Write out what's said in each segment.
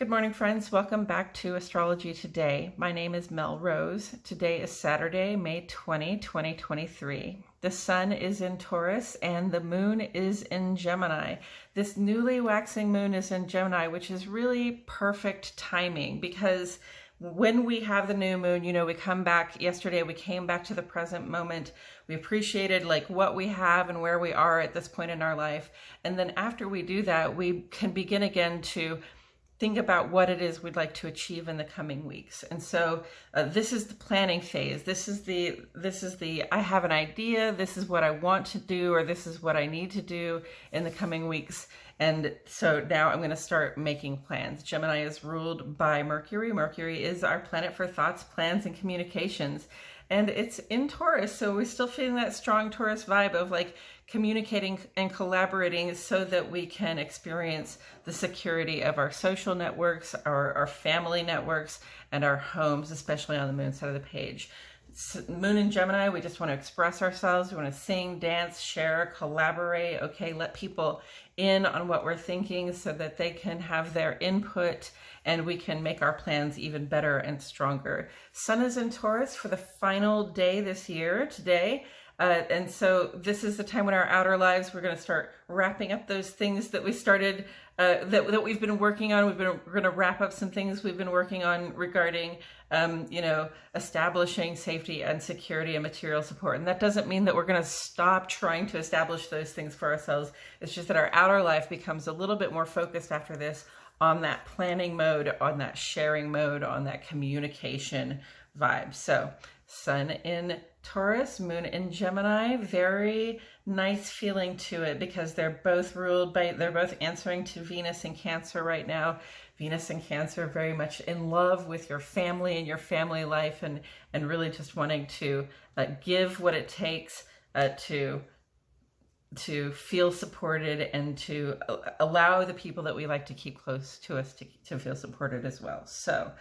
Good morning, friends. Welcome back to Astrology Today. My name is Mel Rose. Today is Saturday, May 20, 2023. The sun is in Taurus and the moon is in Gemini. This newly waxing moon is in Gemini, which is really perfect timing because when we have the new moon, we come back yesterday, we came back to the present moment. We appreciated what we have and where we are at this point in our life. And then after we do that, we can begin again to think about what it is we'd like to achieve in the coming weeks. And so this is the planning phase. This is the I have an idea, this is what I want to do, or this is what I need to do in the coming weeks. And so now I'm going to start making plans. Gemini is ruled by Mercury. Mercury is our planet for thoughts, plans, and communications. And it's in Taurus, so we're still feeling that strong Taurus vibe of communicating and collaborating so that we can experience the security of our social networks, our family networks, and our homes, especially on the moon side of the page. Moon in Gemini, we just want to express ourselves. We want to sing, dance, share, collaborate, let people in on what we're thinking so that they can have their input and we can make our plans even better and stronger. Sun is in Taurus for the final day this year, today. And so this is the time when our outer lives, we're going to start wrapping up those things that we started, that we've been working on. We're going to wrap up some things we've been working on regarding, establishing safety and security and material support. And that doesn't mean that we're going to stop trying to establish those things for ourselves. It's just that our outer life becomes a little bit more focused after this on that planning mode, on that sharing mode, on that communication vibe. So Sun in Taurus, moon in Gemini, very nice feeling to it because they're both answering to Venus in Cancer right now. Venus in Cancer very much in love with your family and your family life and really just wanting to give what it takes to feel supported and to allow the people that we like to keep close to us to feel supported as well. So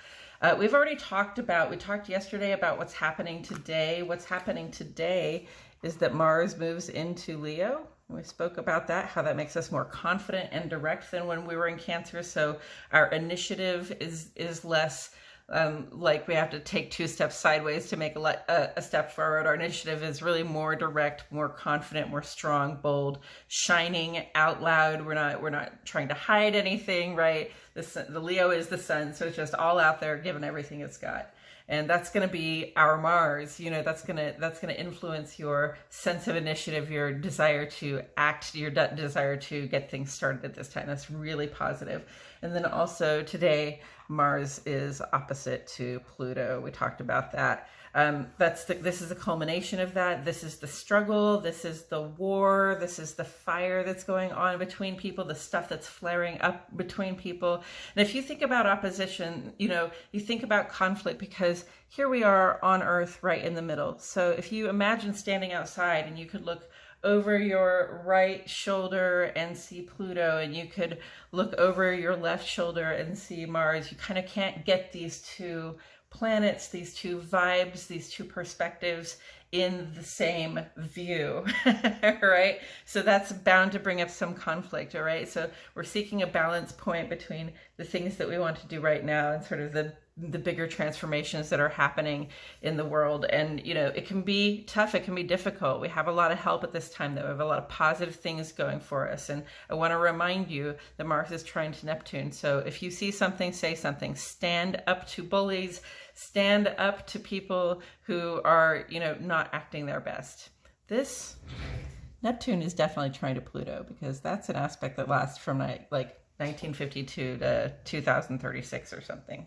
we've already we talked yesterday about what's happening today. What's happening today is that Mars moves into Leo. We spoke about that, how that makes us more confident and direct than when we were in Cancer. So our initiative is less we have to take two steps sideways to make a step forward. Our initiative is really more direct, more confident, more strong, bold, shining out loud. We're not trying to hide anything, right? The Leo is the sun, so it's just all out there, giving everything it's got. And that's going to be our Mars. That's going to influence your sense of initiative, your desire to act, your desire to get things started at this time. That's really positive. And then also today, Mars is opposite to Pluto. We talked about that. This is the culmination of that. This is the struggle. This is the war. This is the fire that's going on between people, the stuff that's flaring up between people. And if you think about opposition, you think about conflict because here we are on Earth right in the middle. So if you imagine standing outside and you could look over your right shoulder and see Pluto, and you could look over your left shoulder and see Mars, you kind of can't get these two planets, these two vibes, these two perspectives in the same view, right? So that's bound to bring up some conflict, all right? So we're seeking a balance point between the things that we want to do right now and sort of the bigger transformations that are happening in the world. And, it can be tough. It can be difficult. We have a lot of help at this time, though. We have a lot of positive things going for us. And I want to remind you that Mars is trine to Neptune. So if you see something, say something. Stand up to bullies. Stand up to people who are, not acting their best. This Neptune is definitely trine to Pluto because that's an aspect that lasts from 1952 to 2036 or something.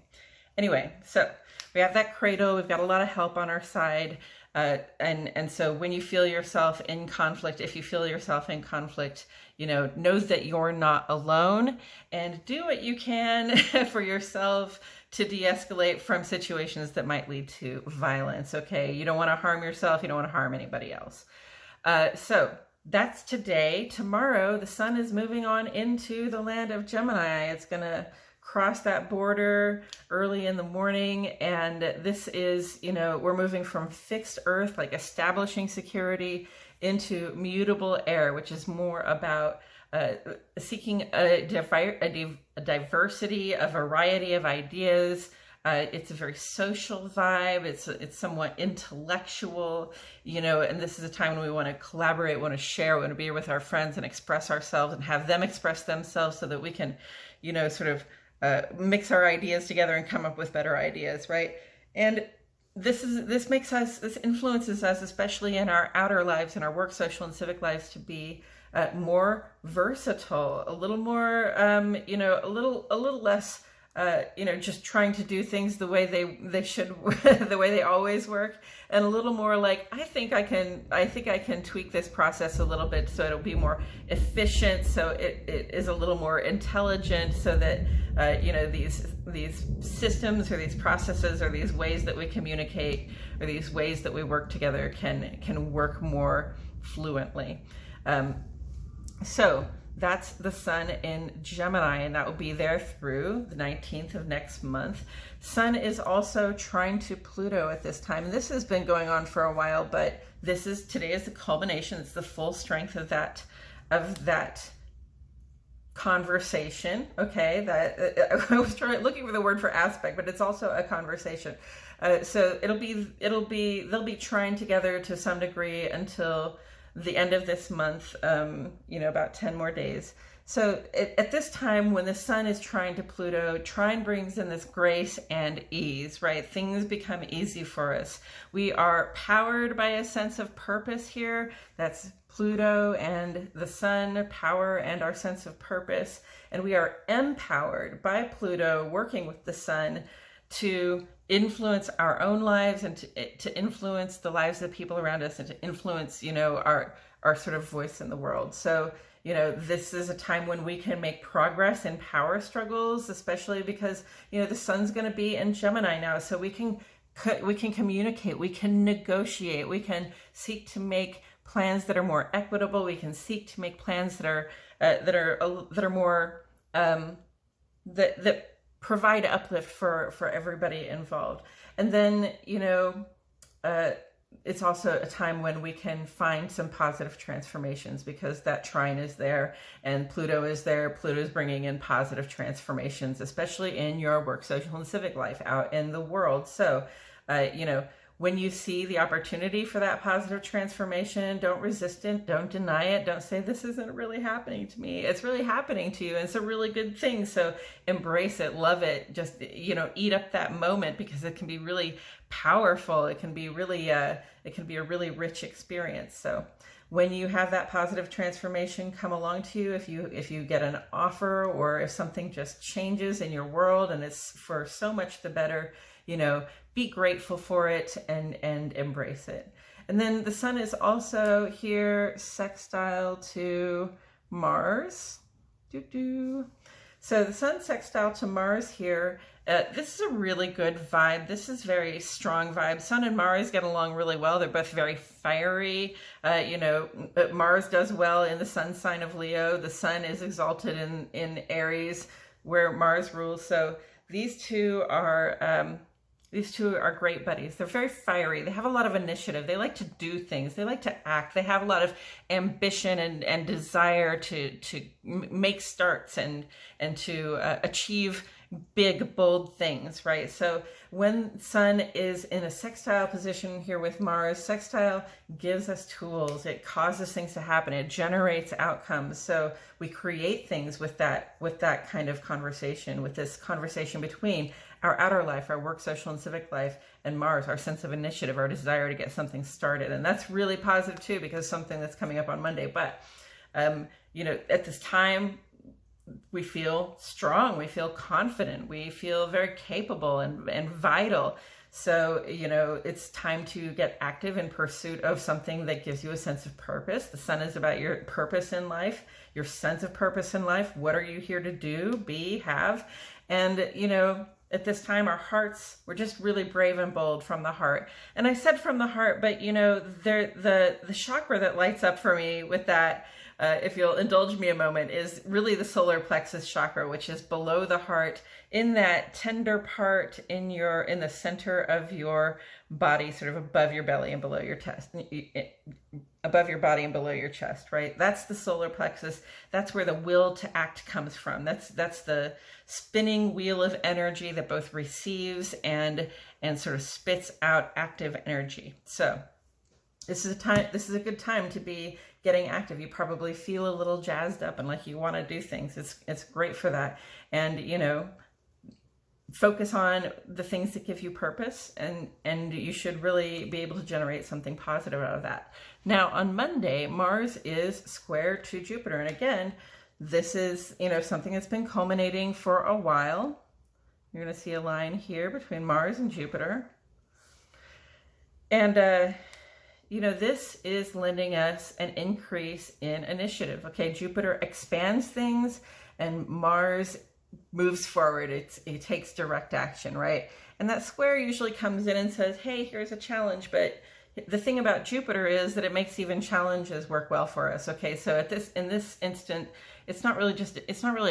Anyway, so we have that cradle. We've got a lot of help on our side. And so when you feel yourself in conflict, if you feel yourself in conflict, know that you're not alone and do what you can for yourself to de-escalate from situations that might lead to violence. Okay. You don't want to harm yourself. You don't want to harm anybody else. So that's today. Tomorrow, the sun is moving on into the land of Gemini. It's going to cross that border early in the morning. And this is, we're moving from fixed earth, establishing security, into mutable air, which is more about seeking a diversity, a variety of ideas. It's a very social vibe. It's somewhat intellectual, you know, and this is a time when we want to collaborate, want to share, want to be with our friends and express ourselves and have them express themselves so that we can, you know, sort of mix our ideas together and come up with better ideas, right? And this influences us, especially in our outer lives, in our work, social, and civic lives, to be more versatile, a little more, you know, a little less, you know, just trying to do things the way they should, the way they always work, and a little more like, I think I can tweak this process a little bit so it'll be more efficient, so it is a little more intelligent, so that you know, these systems or these processes or these ways that we communicate or these ways that we work together can work more fluently. So that's the sun in Gemini, and that will be there through the 19th of next month. Sun is also trine to Pluto at this time. This has been going on for a while, but today is the culmination. It's the full strength of that conversation. Okay, that I was looking for the word for aspect, but it's also a conversation. So they'll be trying together to some degree until the end of this month, you know, about 10 more days. So at this time, when the sun is trine to Pluto, trine brings in this grace and ease, right? Things become easy for us. We are powered by a sense of purpose here. That's Pluto and the sun, power and our sense of purpose. And we are empowered by Pluto working with the sun to influence our own lives and to influence the lives of the people around us and to influence, you know, our sort of voice in the world. So, you know, this is a time when we can make progress in power struggles, especially because, you know, the sun's going to be in Gemini now. So we can communicate, we can negotiate, we can seek to make plans that are more equitable. We can seek to make plans that are more, that provide uplift for everybody involved. And then, you know, it's also a time when we can find some positive transformations because that trine is there and Pluto is there. Pluto is bringing in positive transformations, especially in your work, social, and civic life out in the world. So, you know, when you see the opportunity for that positive transformation, don't resist it, don't deny it, don't say this isn't really happening to me. It's really happening to you, and it's a really good thing. So embrace it, love it, just, you know, eat up that moment because it can be really powerful. It can be really, it can be a really rich experience. So when you have that positive transformation come along to you, if you get an offer or if something just changes in your world and it's for so much the better, you know, be grateful for it and embrace it. And then the sun is also here sextile to Mars. So the sun sextile to Mars here. This is a really good vibe. This is very strong vibe. Sun and Mars get along really well. They're both very fiery. You know, Mars does well in the sun sign of Leo. The sun is exalted in Aries, where Mars rules. So these two are great buddies. They're very fiery. They have a lot of initiative. They like to do things. They like to act. They have a lot of ambition and desire to make starts and to achieve big, bold things, right? So when sun is in a sextile position here with Mars, sextile gives us tools. It causes things to happen. It generates outcomes. So we create things with that kind of conversation, with this conversation between our outer life, our work, social, and civic life, and Mars, our sense of initiative, our desire to get something started. And that's really positive too, because something that's coming up on Monday. But, you know, at this time, we feel strong, we feel confident, we feel very capable and vital. So, you know, it's time to get active in pursuit of something that gives you a sense of purpose. The sun is about your purpose in life, your sense of purpose in life. What are you here to do, be, have? And, you know, at this time, our hearts, we're just really brave and bold from the heart. And I said from the heart, but, you know, the chakra that lights up for me with that if you'll indulge me a moment, is really the solar plexus chakra, which is below the heart, in that tender part in the center of your body, sort of above your belly and below your chest, above your body and below your chest, right? That's the solar plexus. That's where the will to act comes from. That's the spinning wheel of energy that both receives and sort of spits out active energy. So this is a good time to be getting active. You probably feel a little jazzed up and like you want to do things. It's great for that. And, you know, focus on the things that give you purpose, and you should really be able to generate something positive out of that. Now, on Monday, Mars is square to Jupiter. And again, this is, you know, something that's been culminating for a while. You're going to see a line here between Mars and Jupiter. And, you know, this is lending us an increase in initiative. Okay, Jupiter expands things and Mars moves forward. It takes direct action, right? And that square usually comes in and says, hey, here's a challenge. But the thing about Jupiter is that it makes even challenges work well for us. Okay, so in this instant, it's not really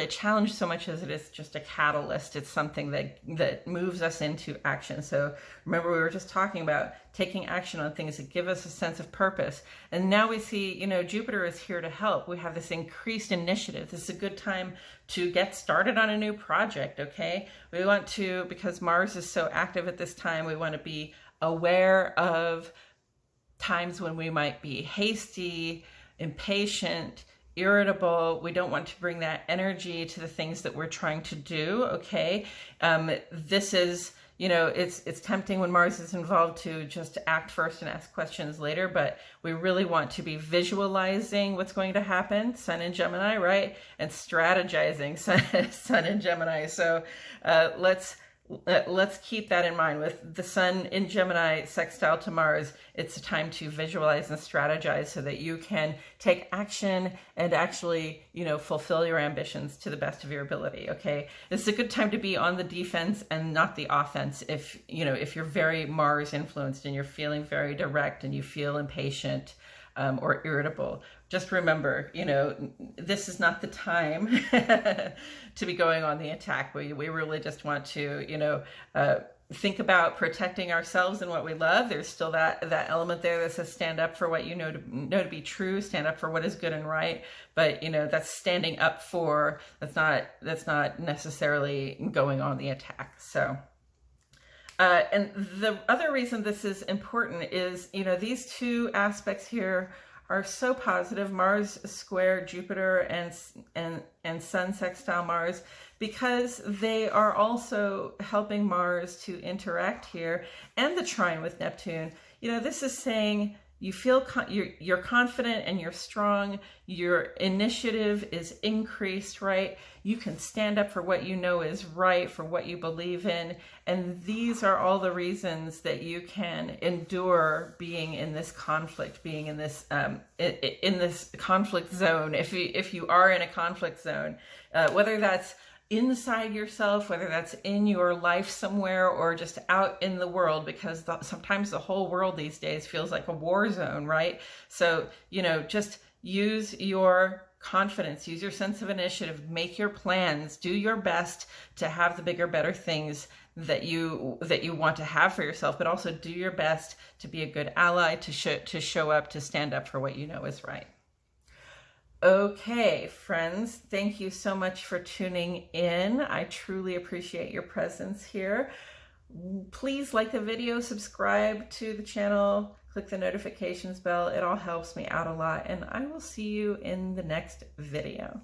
a challenge so much as it is just a catalyst. It's something that moves us into action. So remember, we were just talking about taking action on things that give us a sense of purpose. And now we see, you know, Jupiter is here to help. We have this increased initiative. This is a good time to get started on a new project, okay? We want to, because Mars is so active at this time, we want to be aware of times when we might be hasty, impatient, irritable. We don't want to bring that energy to the things that we're trying to do, okay? This is, you know, it's tempting when Mars is involved to just act first and ask questions later, but we really want to be visualizing what's going to happen, Sun in Gemini, right? And strategizing, Sun in Gemini. So let's keep that in mind. With the Sun in Gemini sextile to Mars, it's a time to visualize and strategize so that you can take action and actually, you know, fulfill your ambitions to the best of your ability, okay? It's a good time to be on the defense and not the offense if you're very Mars influenced and you're feeling very direct and you feel impatient or irritable. Just remember, you know, this is not the time to be going on the attack. We really just want to, you know, think about protecting ourselves and what we love. There's still that element there that says stand up for what you know to be true, stand up for what is good and right. But, you know, that's standing up for, that's not necessarily going on the attack. So and the other reason this is important is, you know, these two aspects here are so positive, Mars square Jupiter and Sun sextile Mars, because they are also helping Mars to interact here, and the trine with Neptune. You know, this is saying you feel you're confident and you're strong, your initiative is increased, right? You can stand up for what you know is right, for what you believe in, and these are all the reasons that you can endure being in this conflict, being in this conflict zone. If you are in a conflict zone, whether that's inside yourself, whether that's in your life somewhere or just out in the world, because sometimes the whole world these days feels like a war zone, right? So, you know, just use your confidence, use your sense of initiative, make your plans, do your best to have the bigger, better things that you want to have for yourself, but also do your best to be a good ally, to show up, to stand up for what you know is right. Okay, friends, thank you so much for tuning in. I truly appreciate your presence here. Please like the video, subscribe to the channel, click the notifications bell. It all helps me out a lot, and I will see you in the next video.